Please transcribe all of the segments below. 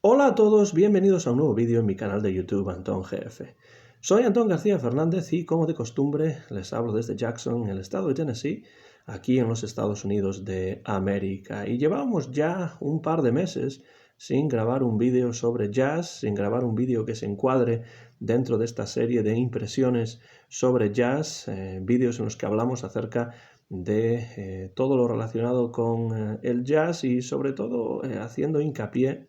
Hola a todos, bienvenidos a un nuevo vídeo en mi canal de YouTube Antón GF. Soy Antón García Fernández y como de costumbre les hablo desde Jackson, en el estado de Tennessee, aquí en los Estados Unidos de América. Y llevamos ya un par de meses sin grabar un vídeo sobre jazz, sin grabar un vídeo que se encuadre dentro de esta serie de impresiones sobre jazz, vídeos en los que hablamos acerca de todo lo relacionado con el jazz y sobre todo haciendo hincapié,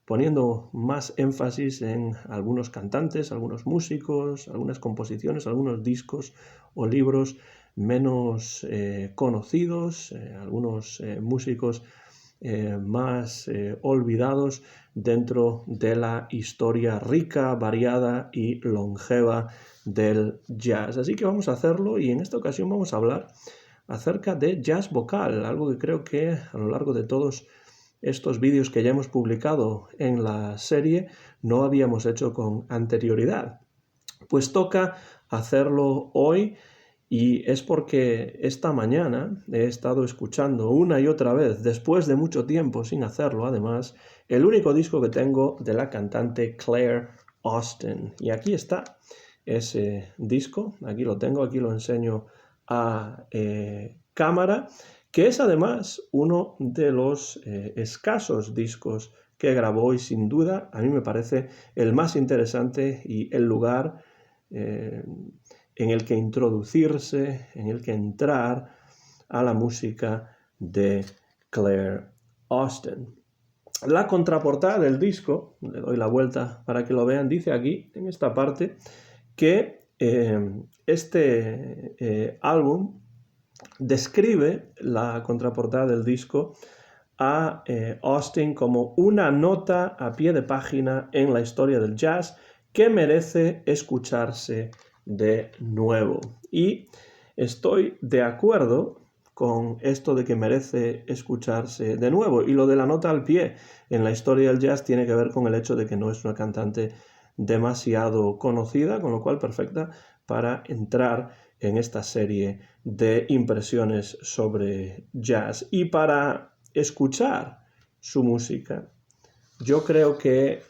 poniendo más énfasis en algunos cantantes, algunos músicos, algunas composiciones, algunos discos o libros menos conocidos, algunos músicos más olvidados dentro de la historia rica, variada y longeva del jazz. Así que vamos a hacerlo y en esta ocasión vamos a hablar acerca de jazz vocal, algo que creo que a lo largo de todos estos vídeos que ya hemos publicado en la serie no habíamos hecho con anterioridad. Pues toca hacerlo hoy y es porque esta mañana he estado escuchando una y otra vez, después de mucho tiempo sin hacerlo además, el único disco que tengo de la cantante Claire Austin. Y aquí está ese disco, aquí lo tengo, aquí lo enseño a cámara, que es además uno de los escasos discos que grabó y sin duda a mí me parece el más interesante y el lugar en el que introducirse, en el que entrar a la música de Claire Austin. La contraportada del disco, le doy la vuelta para que lo vean, dice aquí, en esta parte, que este álbum describe la contraportada del disco a Austin como una nota a pie de página en la historia del jazz que merece escucharse de nuevo. Y estoy de acuerdo con esto de que merece escucharse de nuevo. Y lo de la nota al pie en la historia del jazz tiene que ver con el hecho de que no es una cantante demasiado conocida, con lo cual perfecta para entrar en esta serie de impresiones sobre jazz. Y para escuchar su música, yo creo que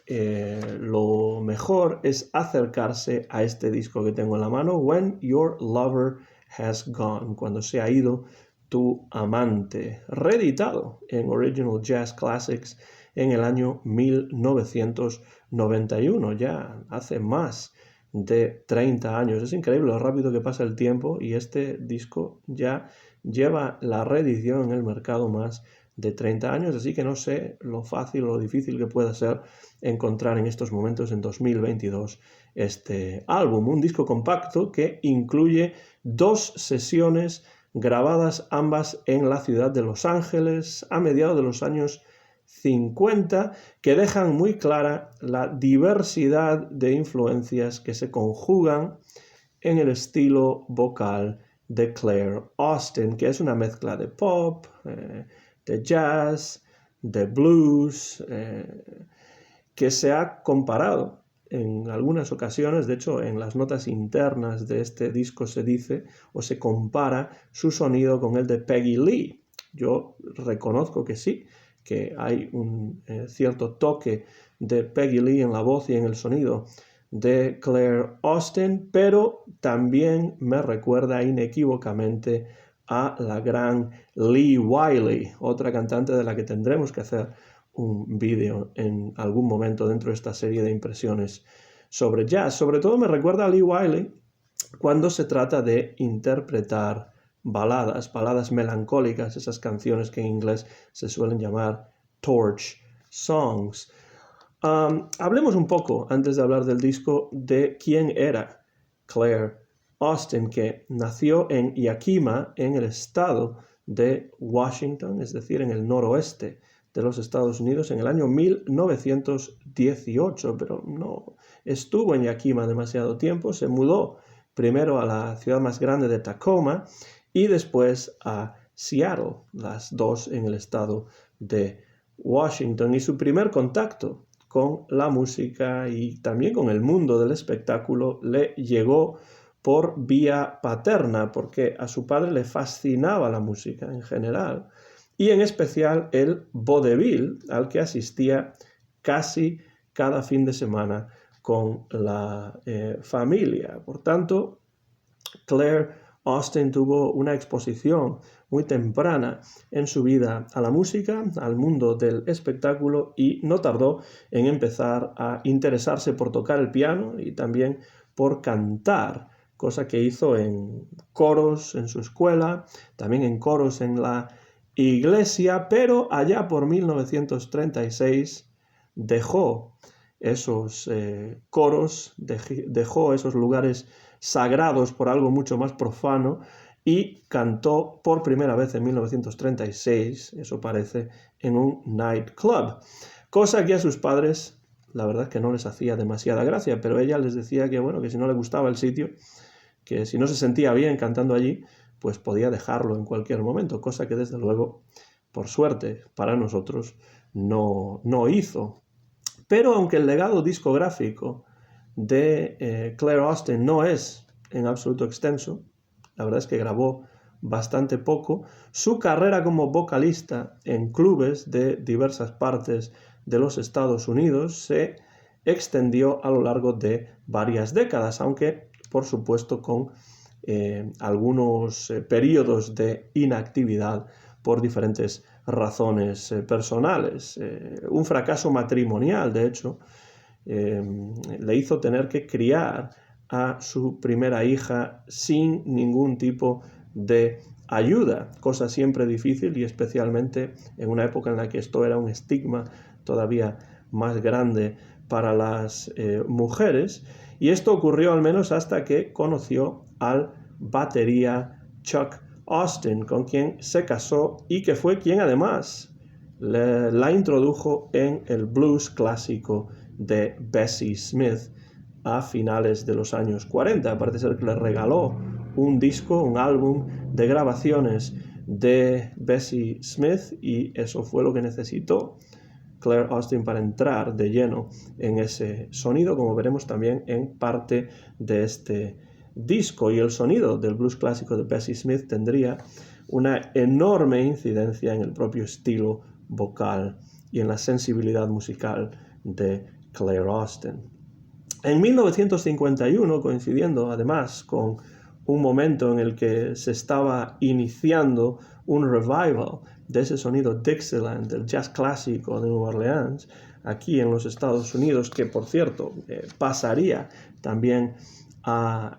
lo mejor es acercarse a este disco que tengo en la mano, When Your Lover Has Gone, cuando se ha ido tu amante, reeditado en Original Jazz Classics en el año 1991, ya hace más de 30 años. Es increíble lo rápido que pasa el tiempo y este disco ya lleva la reedición en el mercado más de 30 años, así que no sé lo fácil o lo difícil que pueda ser encontrar en estos momentos, en 2022, este álbum. Un disco compacto que incluye 2 sesiones grabadas ambas en la ciudad de Los Ángeles a mediados de los años 50, que dejan muy clara la diversidad de influencias que se conjugan en el estilo vocal de Claire Austin, que es una mezcla de pop, de jazz, de blues, que se ha comparado en algunas ocasiones. De hecho, en las notas internas de este disco se dice o se compara su sonido con el de Peggy Lee. Yo reconozco que sí, que hay un cierto toque de Peggy Lee en la voz y en el sonido de Claire Austin, pero también me recuerda inequívocamente a la gran Lee Wiley, otra cantante de la que tendremos que hacer un vídeo en algún momento dentro de esta serie de impresiones sobre jazz. Sobre todo me recuerda a Lee Wiley cuando se trata de interpretar baladas melancólicas, esas canciones que en inglés se suelen llamar torch songs. Hablemos un poco, antes de hablar del disco, de quién era Claire Austin, que nació en Yakima, en el estado de Washington, es decir, en el noroeste de los Estados Unidos, en el año 1918, pero no estuvo en Yakima demasiado tiempo. Se mudó primero a la ciudad más grande de Tacoma y después a Seattle, las dos en el estado de Washington. Y su primer contacto con la música y también con el mundo del espectáculo le llegó por vía paterna, porque a su padre le fascinaba la música en general y en especial el vodevil al que asistía casi cada fin de semana con la familia. Por tanto, Claire Austin tuvo una exposición muy temprana en su vida a la música, al mundo del espectáculo, y no tardó en empezar a interesarse por tocar el piano y también por cantar, cosa que hizo en coros en su escuela, también en coros en la iglesia, pero allá por 1936 dejó esos coros, dejó esos lugares sagrados por algo mucho más profano y cantó por primera vez en 1936, eso parece, en un nightclub, cosa que a sus padres la verdad es que no les hacía demasiada gracia, pero ella les decía que bueno, que si no le gustaba el sitio, que si no se sentía bien cantando allí, pues podía dejarlo en cualquier momento, cosa que desde luego, por suerte para nosotros, no hizo. Pero aunque el legado discográfico de Claire Austin no es en absoluto extenso, la verdad es que grabó bastante poco, su carrera como vocalista en clubes de diversas partes de los Estados Unidos se extendió a lo largo de varias décadas, aunque por supuesto con algunos periodos de inactividad por diferentes razones personales. Un fracaso matrimonial, de hecho, le hizo tener que criar a su primera hija sin ningún tipo de ayuda, cosa siempre difícil y especialmente en una época en la que esto era un estigma todavía más grande para las mujeres, y esto ocurrió al menos hasta que conoció al batería Chuck Austin, con quien se casó y que fue quien además la introdujo en el blues clásico de Bessie Smith a finales de los años 40. Parece ser que le regaló un disco, un álbum de grabaciones de Bessie Smith, y eso fue lo que necesitó Claire Austin para entrar de lleno en ese sonido, como veremos también en parte de este disco. Y el sonido del blues clásico de Bessie Smith tendría una enorme incidencia en el propio estilo vocal y en la sensibilidad musical de Claire Austin. En 1951, coincidiendo además con un momento en el que se estaba iniciando un revival de ese sonido Dixieland, del jazz clásico de Nueva Orleans, aquí en los Estados Unidos, que por cierto pasaría también a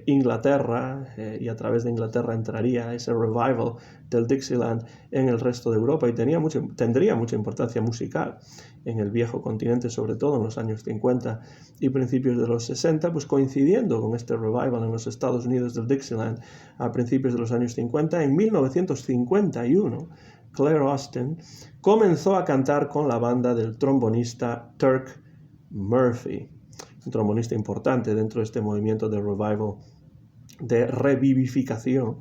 Inglaterra, y a través de Inglaterra entraría ese revival del Dixieland en el resto de Europa, y tendría mucha importancia musical en el viejo continente, sobre todo en los años 50 y principios de los 60, pues coincidiendo con este revival en los Estados Unidos del Dixieland a principios de los años 50, en 1951 Claire Austin comenzó a cantar con la banda del trombonista Turk Murphy, un trombonista importante dentro de este movimiento de revival, de revivificación,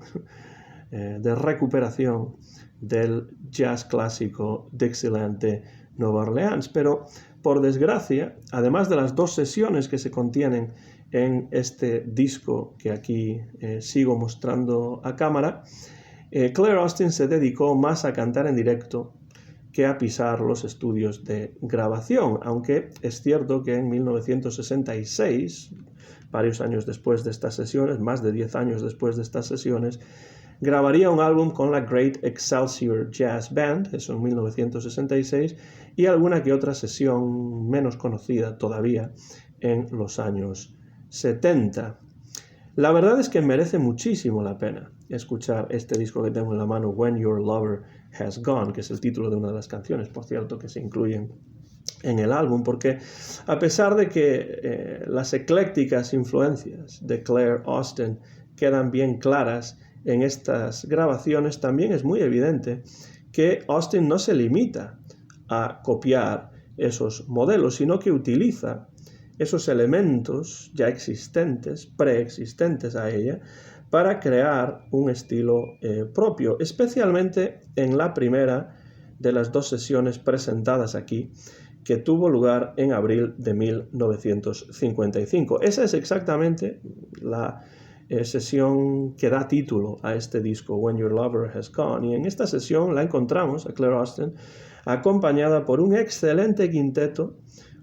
de recuperación del jazz clásico Dixieland de Nueva Orleans. Pero, por desgracia, además de las dos sesiones que se contienen en este disco que aquí sigo mostrando a cámara, Claire Austin se dedicó más a cantar en directo que a pisar los estudios de grabación, aunque es cierto que en 1966, varios años después de estas sesiones, más de 10 años después de estas sesiones, grabaría un álbum con la Great Excelsior Jazz Band, eso en 1966, y alguna que otra sesión menos conocida todavía en los años 70. La verdad es que merece muchísimo la pena escuchar este disco que tengo en la mano, When Your Lover Has Gone, que es el título de una de las canciones, por cierto, que se incluyen en el álbum, porque a pesar de que las eclécticas influencias de Claire Austin quedan bien claras en estas grabaciones, también es muy evidente que Austin no se limita a copiar esos modelos, sino que utiliza esos elementos ya existentes, preexistentes a ella, para crear un estilo propio, especialmente en la primera de las dos sesiones presentadas aquí, que tuvo lugar en abril de 1955. Esa es exactamente la sesión que da título a este disco, When Your Lover Has Gone, y en esta sesión la encontramos a Claire Austin acompañada por un excelente quinteto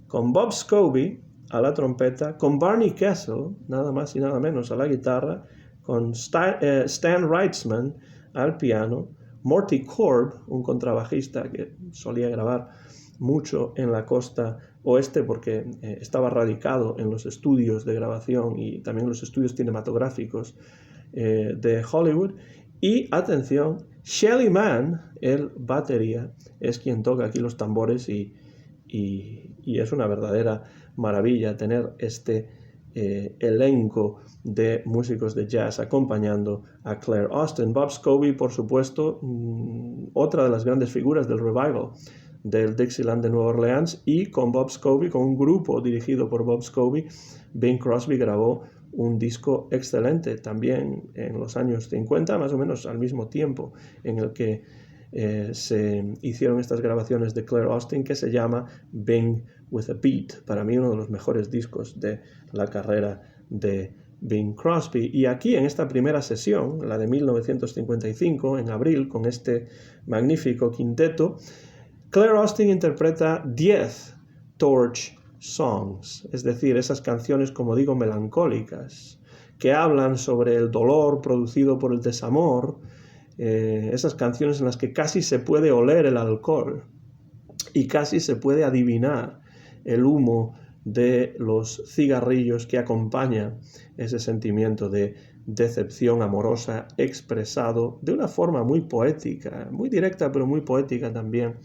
con Bob Scobie a la trompeta, con Barney Kessel, nada más y nada menos, a la guitarra, con Stan Wrightsman al piano, Morty Korb, un contrabajista que solía grabar mucho en la costa oeste porque estaba radicado en los estudios de grabación y también los estudios cinematográficos de Hollywood. Y atención, Shelly Manne, el batería, es quien toca aquí los tambores y es una verdadera maravilla tener este elenco de músicos de jazz acompañando a Claire Austin. Bob Scobie, por supuesto, otra de las grandes figuras del revival del Dixieland de Nueva Orleans, y con Bob Scobie, con un grupo dirigido por Bob Scobie, Bing Crosby grabó un disco excelente también en los años 50, más o menos al mismo tiempo en el que se hicieron estas grabaciones de Claire Austin, que se llama Bing with a Beat. Para mí uno de los mejores discos de la carrera de Bing Crosby. Y aquí en esta primera sesión, la de 1955, en abril, con este magnífico quinteto, Claire Austin interpreta 10 torch songs, es decir, esas canciones, como digo, melancólicas, que hablan sobre el dolor producido por el desamor, esas canciones en las que casi se puede oler el alcohol y casi se puede adivinar el humo de los cigarrillos que acompaña ese sentimiento de decepción amorosa expresado de una forma muy poética, muy directa pero muy poética también,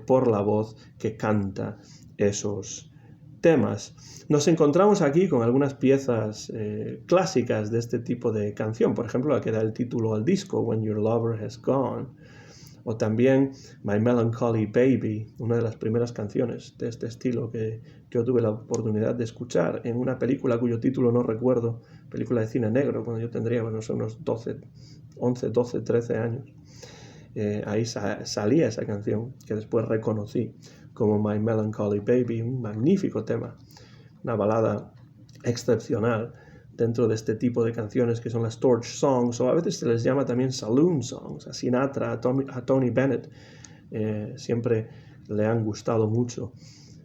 por la voz que canta esos temas. Nos encontramos aquí con algunas piezas clásicas de este tipo de canción, por ejemplo la que da el título al disco, When Your Lover Has Gone, o también My Melancholy Baby, una de las primeras canciones de este estilo que yo tuve la oportunidad de escuchar en una película cuyo título no recuerdo, película de cine negro, cuando yo tendría unos 11, 12, 13 años. Ahí salía esa canción que después reconocí como My Melancholy Baby, un magnífico tema, una balada excepcional dentro de este tipo de canciones que son las torch songs, o a veces se les llama también saloon songs. A Sinatra, a Tony Bennett siempre le han gustado mucho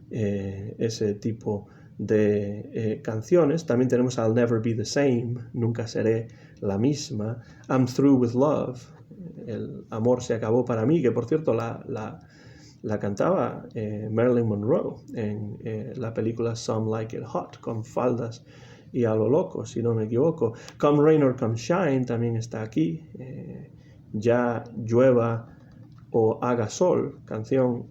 ese tipo de canciones. También tenemos I'll Never Be the Same, Nunca Seré la Misma, I'm Through with Love, El amor se acabó para mí, que por cierto la cantaba Marilyn Monroe en la película Some Like It Hot, con faldas y a lo loco, si no me equivoco. Come Rain or Come Shine también está aquí, Ya llueva o haga sol, canción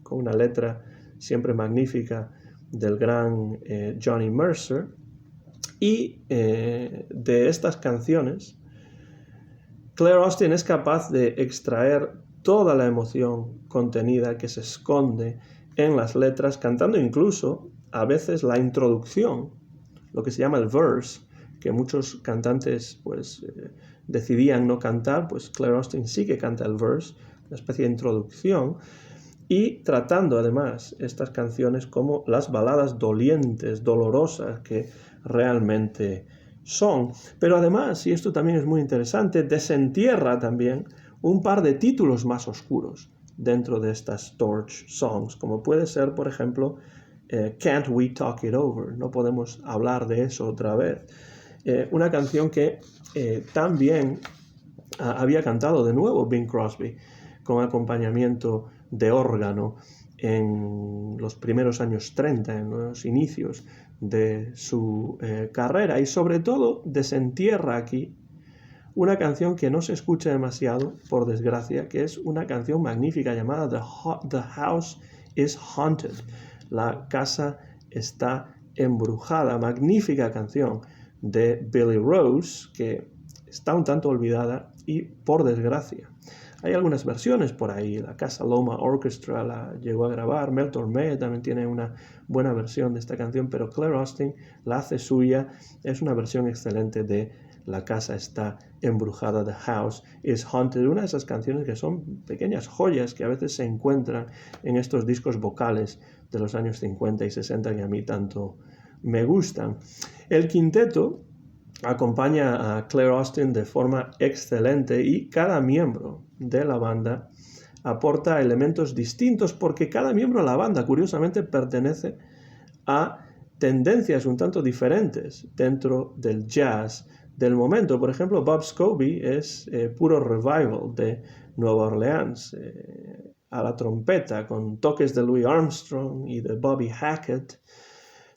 con una letra siempre magnífica del gran Johnny Mercer. Y de estas canciones, Claire Austin es capaz de extraer toda la emoción contenida que se esconde en las letras, cantando incluso a veces la introducción, lo que se llama el verse, que muchos cantantes pues decidían no cantar, pues Claire Austin sí que canta el verse, una especie de introducción, y tratando además estas canciones como las baladas dolientes, dolorosas que realmente son. Pero además, y esto también es muy interesante, desentierra también un par de títulos más oscuros dentro de estas torch songs, como puede ser, por ejemplo, Can't We Talk It Over, no podemos hablar de eso otra vez, una canción que también había cantado de nuevo Bing Crosby con acompañamiento de órgano en los primeros años 30, en los inicios de su carrera, y sobre todo desentierra aquí una canción que no se escucha demasiado, por desgracia, que es una canción magnífica llamada The House is Haunted, la casa está embrujada, magnífica canción de Billy Rose, que está un tanto olvidada y por desgracia. Hay algunas versiones por ahí, la Casa Loma Orchestra la llegó a grabar, Mel Tormé también tiene una buena versión de esta canción, pero Claire Austin la hace suya, es una versión excelente de La casa está embrujada, The House is Haunted, una de esas canciones que son pequeñas joyas que a veces se encuentran en estos discos vocales de los años 50 y 60 que a mí tanto me gustan. El quinteto acompaña a Claire Austin de forma excelente y cada miembro de la banda aporta elementos distintos porque cada miembro de la banda, curiosamente, pertenece a tendencias un tanto diferentes dentro del jazz del momento. Por ejemplo, Bob Scobie es puro revival de Nueva Orleans, a la trompeta, con toques de Louis Armstrong y de Bobby Hackett.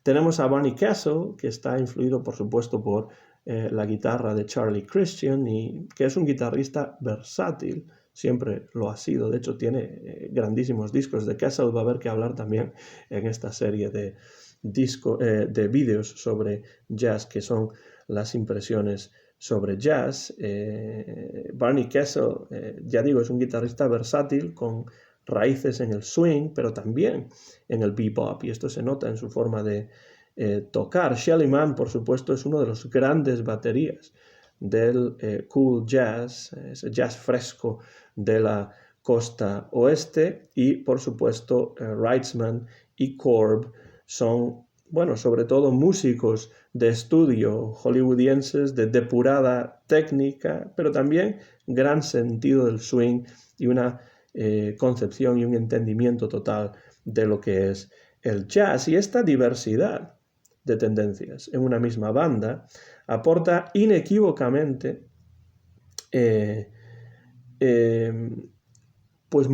Tenemos a Barney Kessel, que está influido, por supuesto, por la guitarra de Charlie Christian, y que es un guitarrista versátil, siempre lo ha sido. De hecho, tiene grandísimos discos. De Kessel va a haber que hablar también en esta serie de vídeos sobre jazz, que son las impresiones sobre jazz. Barney Kessel, ya digo, es un guitarrista versátil con raíces en el swing, pero también en el bebop, y esto se nota en su forma de tocar. Shelly Manne, por supuesto, es uno de los grandes baterías del cool jazz, ese jazz fresco de la costa oeste, y por supuesto Reitzman y Korb son, bueno, sobre todo músicos de estudio hollywoodienses de depurada técnica, pero también gran sentido del swing y una concepción y un entendimiento total de lo que es el jazz. Y esta diversidad de tendencias en una misma banda aporta inequívocamente pues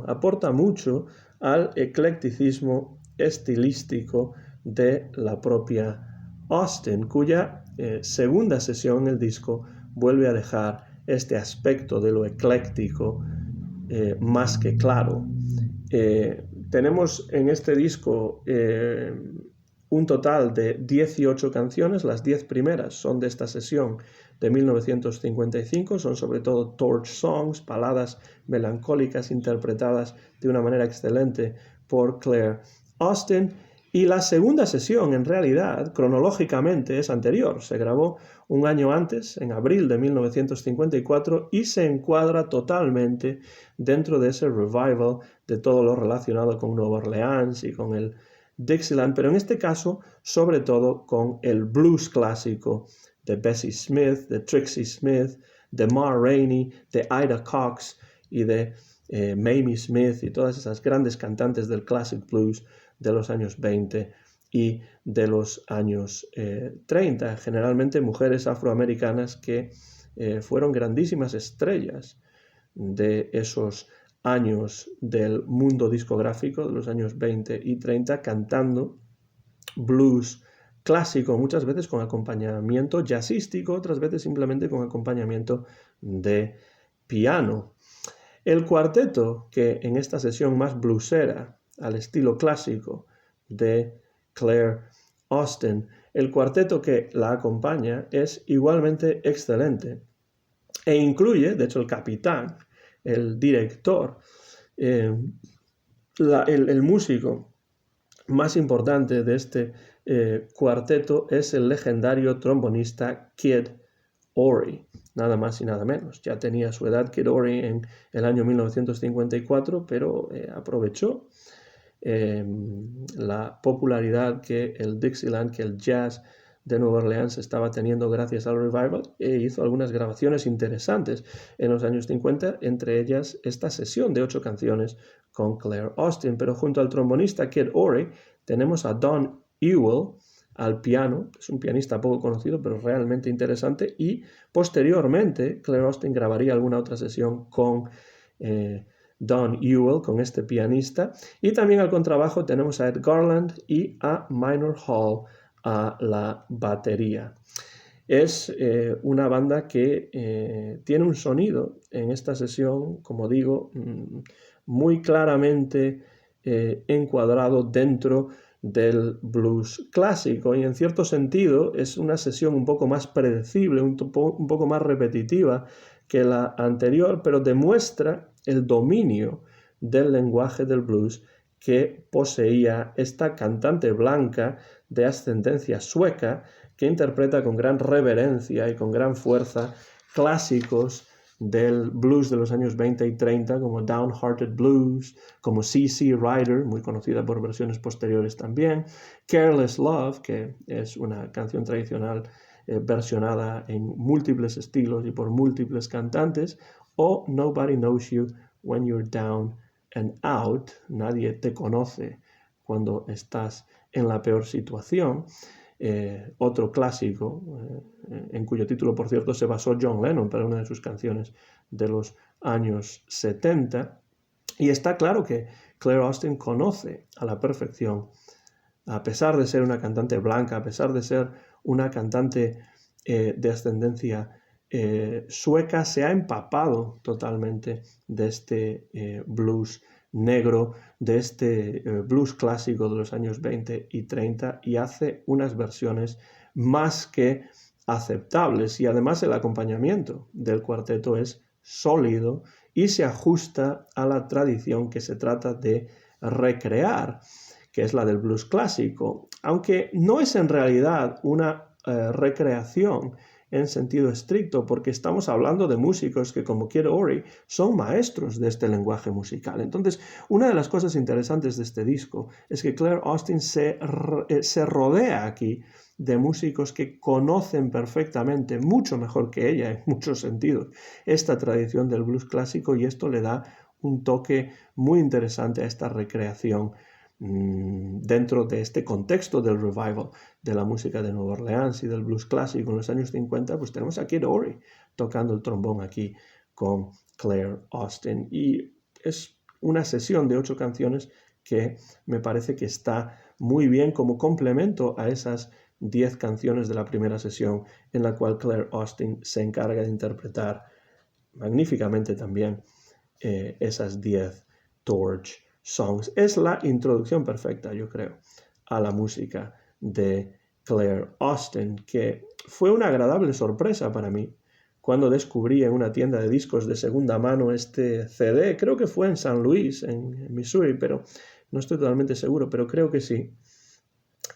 aporta mucho al eclecticismo estilístico de la propia Austin, cuya segunda sesión en el disco vuelve a dejar este aspecto de lo ecléctico más que claro. Tenemos en este disco un total de 18 canciones. Las 10 primeras son de esta sesión de 1955, son sobre todo torch songs, baladas melancólicas interpretadas de una manera excelente por Claire Austin. Y la segunda sesión, en realidad, cronológicamente es anterior. Se grabó un año antes, en abril de 1954, y se encuadra totalmente dentro de ese revival de todo lo relacionado con Nueva Orleans y con el Dixieland, pero en este caso, sobre todo, con el blues clásico de Bessie Smith, de Trixie Smith, de Ma Rainey, de Ida Cox y de Mamie Smith y todas esas grandes cantantes del classic blues de los años 20 y de los años 30, generalmente mujeres afroamericanas que fueron grandísimas estrellas de esos años del mundo discográfico, de los años 20 y 30, cantando blues clásico, muchas veces con acompañamiento jazzístico, otras veces simplemente con acompañamiento de piano. El cuarteto que en esta sesión más bluesera, al estilo clásico de Claire Austin, el cuarteto que la acompaña es igualmente excelente e incluye, de hecho, el capitán, el director, el músico más importante de este cuarteto es el legendario trombonista Kid Ory, nada más y nada menos. Ya tenía su edad Kid Ory en el año 1954, pero aprovechó la popularidad que el Dixieland, que el jazz de Nueva Orleans estaba teniendo gracias al revival, e hizo algunas grabaciones interesantes en los años 50, entre ellas esta sesión de 8 canciones con Claire Austin. Pero junto al trombonista Kid Ory tenemos a Don Ewell al piano, es un pianista poco conocido pero realmente interesante, y posteriormente Claire Austin grabaría alguna otra sesión con Don Ewell, con este pianista, y también al contrabajo tenemos a Ed Garland y a Minor Hall a la batería. Es una banda que tiene un sonido en esta sesión, como digo, muy claramente encuadrado dentro del blues clásico, y en cierto sentido es una sesión un poco más predecible, un poco más repetitiva que la anterior, pero demuestra el dominio del lenguaje del blues que poseía esta cantante blanca de ascendencia sueca, que interpreta con gran reverencia y con gran fuerza clásicos del blues de los años 20 y 30, como Downhearted Blues, como C.C. Rider, muy conocida por versiones posteriores también, Careless Love, que es una canción tradicional versionada en múltiples estilos y por múltiples cantantes, o Nobody Knows You when you're down and out, nadie te conoce cuando estás en la peor situación. Otro clásico, en cuyo título, por cierto, se basó John Lennon para una de sus canciones de los años 70. Y está claro que Claire Austin conoce a la perfección, a pesar de ser una cantante blanca, a pesar de ser una cantante de ascendencia sueca, se ha empapado totalmente de este blues negro, de este blues clásico de los años 20 y 30 y hace unas versiones más que aceptables. Y además el acompañamiento del cuarteto es sólido y se ajusta a la tradición que se trata de recrear, que es la del blues clásico, aunque no es en realidad una recreación en sentido estricto, porque estamos hablando de músicos que, como Kid Ory, son maestros de este lenguaje musical. Entonces, una de las cosas interesantes de este disco es que Claire Austin se rodea aquí de músicos que conocen perfectamente, mucho mejor que ella en muchos sentidos, esta tradición del blues clásico, y esto le da un toque muy interesante a esta recreación dentro de este contexto del revival de la música de Nueva Orleans y del blues clásico en los años 50, pues tenemos a Kid Ory tocando el trombón aquí con Claire Austin. Y es una sesión de 8 canciones que me parece que está muy bien como complemento a esas 10 canciones de la primera sesión, en la cual Claire Austin se encarga de interpretar magníficamente también esas 10 Torch Songs. Es la introducción perfecta, yo creo, a la música de Claire Austin, que fue una agradable sorpresa para mí cuando descubrí en una tienda de discos de segunda mano este CD. Creo que fue en San Luis, en Missouri, pero no estoy totalmente seguro, pero creo que sí.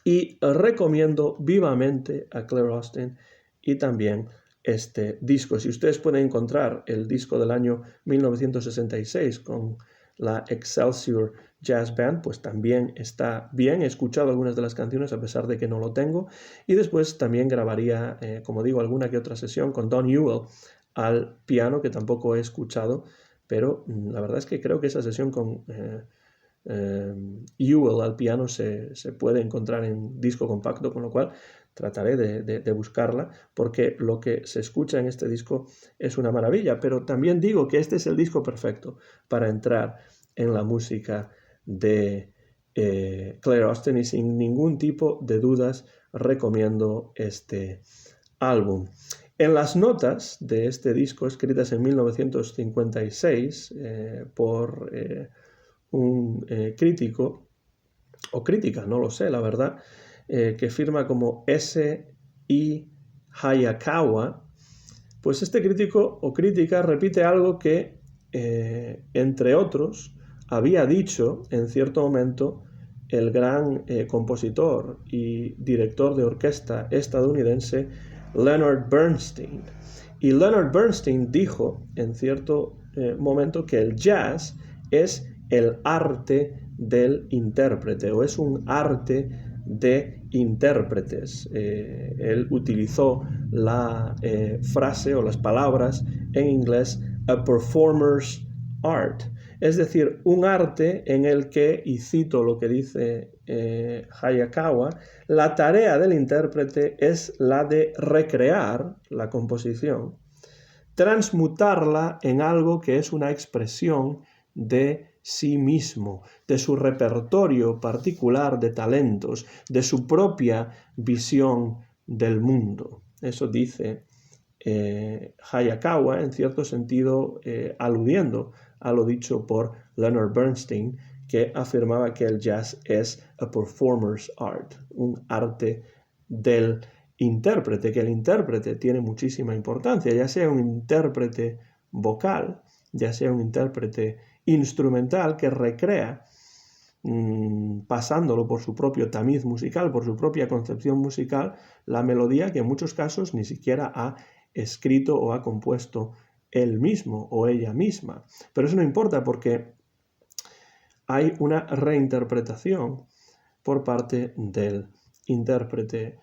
Y recomiendo vivamente a Claire Austin y también este disco. Si ustedes pueden encontrar el disco del año 1966 con la Excelsior Jazz Band, pues también está bien. He escuchado algunas de las canciones a pesar de que no lo tengo. Y después también grabaría, como digo, alguna que otra sesión con Don Ewell al piano, que tampoco he escuchado, pero la verdad es que creo que esa sesión con Ewell al piano se puede encontrar en disco compacto, con lo cual trataré de buscarla, porque lo que se escucha en este disco es una maravilla. Pero también digo que este es el disco perfecto para entrar en la música de Claire Austin, y sin ningún tipo de dudas recomiendo este álbum. En las notas de este disco, escritas en 1956 por un crítico, o crítica, no lo sé, la verdad, que firma como S.I. Hayakawa, pues este crítico o crítica repite algo que, entre otros, había dicho en cierto momento el gran compositor y director de orquesta estadounidense Leonard Bernstein. Y Leonard Bernstein dijo en cierto momento que el jazz es el arte del intérprete, o es un arte de intérpretes. Él utilizó la frase o las palabras en inglés a performer's art, es decir, un arte en el que, y cito lo que dice Hayakawa, la tarea del intérprete es la de recrear la composición, transmutarla en algo que es una expresión de sí mismo, de su repertorio particular de talentos, de su propia visión del mundo. Eso dice Hayakawa, en cierto sentido aludiendo a lo dicho por Leonard Bernstein, que afirmaba que el jazz es a performer's art, un arte del intérprete, que el intérprete tiene muchísima importancia, ya sea un intérprete vocal, ya sea un intérprete instrumental que recrea, pasándolo por su propio tamiz musical, por su propia concepción musical, la melodía que en muchos casos ni siquiera ha escrito o ha compuesto él mismo o ella misma. Pero eso no importa, porque hay una reinterpretación por parte del intérprete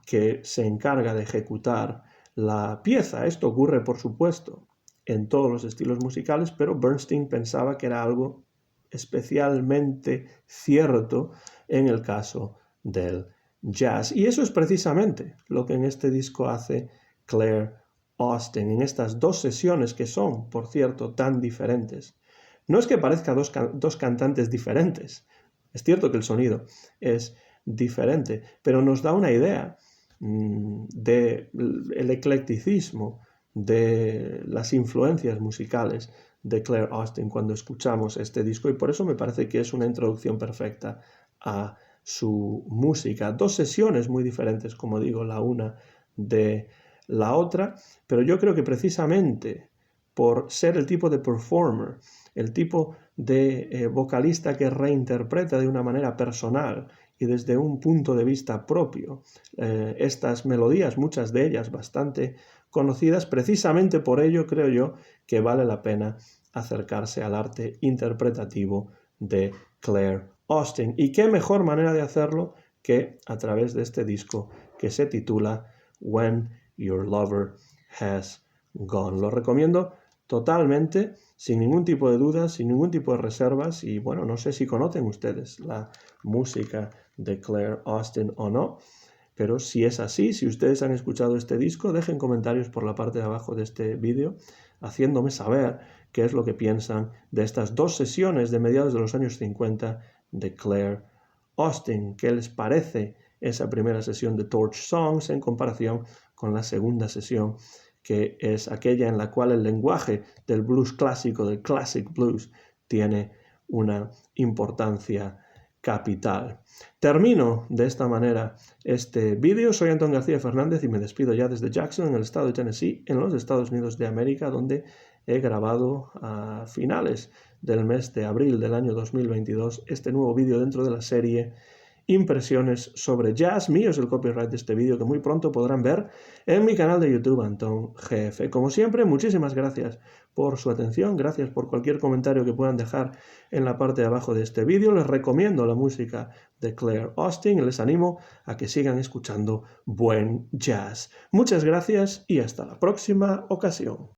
que se encarga de ejecutar la pieza. Esto ocurre, por supuesto, en todos los estilos musicales, pero Bernstein pensaba que era algo especialmente cierto en el caso del jazz. Y eso es precisamente lo que en este disco hace Claire Austin, en estas dos sesiones que son, por cierto, tan diferentes. No es que parezca dos cantantes diferentes, es cierto que el sonido es diferente, pero nos da una idea del eclecticismo, de las influencias musicales de Claire Austin cuando escuchamos este disco, y por eso me parece que es una introducción perfecta a su música. Dos sesiones muy diferentes, como digo, la una de la otra, pero yo creo que precisamente por ser el tipo de performer, el tipo de vocalista que reinterpreta de una manera personal y desde un punto de vista propio estas melodías, muchas de ellas bastante conocidas, precisamente por ello creo yo que vale la pena acercarse al arte interpretativo de Claire Austin. Y qué mejor manera de hacerlo que a través de este disco que se titula When Your Lover Has Gone. Lo recomiendo totalmente, sin ningún tipo de dudas, sin ningún tipo de reservas. Y bueno, no sé si conocen ustedes la música de Claire Austin o no, pero si es así, si ustedes han escuchado este disco, dejen comentarios por la parte de abajo de este vídeo, haciéndome saber qué es lo que piensan de estas dos sesiones de mediados de los años 50 de Claire Austin. ¿Qué les parece esa primera sesión de Torch Songs en comparación con la segunda sesión, que es aquella en la cual el lenguaje del blues clásico, del classic blues, tiene una importancia capital? Termino de esta manera este vídeo. Soy Antón García Fernández y me despido ya desde Jackson, en el estado de Tennessee, en los Estados Unidos de América, donde he grabado a finales del mes de abril del año 2022 este nuevo vídeo dentro de la serie Impresiones sobre Jazz. Mío es el copyright de este vídeo, que muy pronto podrán ver en mi canal de YouTube Antón GF. Como siempre, muchísimas gracias por su atención, gracias por cualquier comentario que puedan dejar en la parte de abajo de este vídeo. Les recomiendo la música de Claire Austin y les animo a que sigan escuchando buen jazz. Muchas gracias y hasta la próxima ocasión.